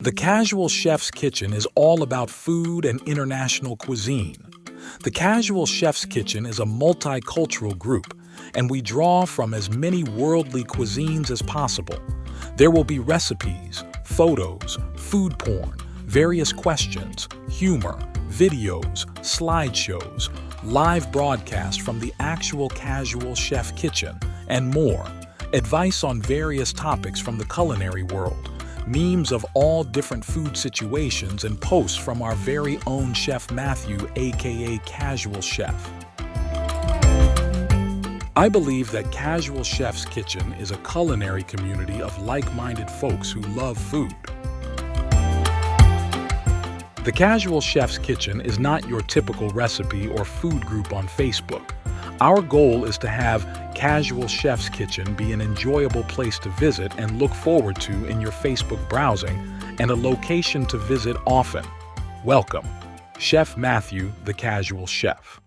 The Casual Chef's Kitchen is all about food and international cuisine. The Casual Chef's Kitchen is a multicultural group, and we draw from as many worldly cuisines as possible. There will be recipes, photos, food porn, various questions, humor, videos, slideshows, live broadcasts from the actual Casual Chef Kitchen, and more. Advice on various topics from the culinary world, memes of all different food situations, and posts from our very own Chef Matthew, aka Casual Chef. I believe that Casual Chef's Kitchen is a culinary community of like-minded folks who love food. The Casual Chef's Kitchen is not your typical recipe or food group on Facebook. Our goal is to have Casual Chef's Kitchen be an enjoyable place to visit and look forward to in your Facebook browsing, and a location to visit often. Welcome, Chef Matthew, the Casual Chef.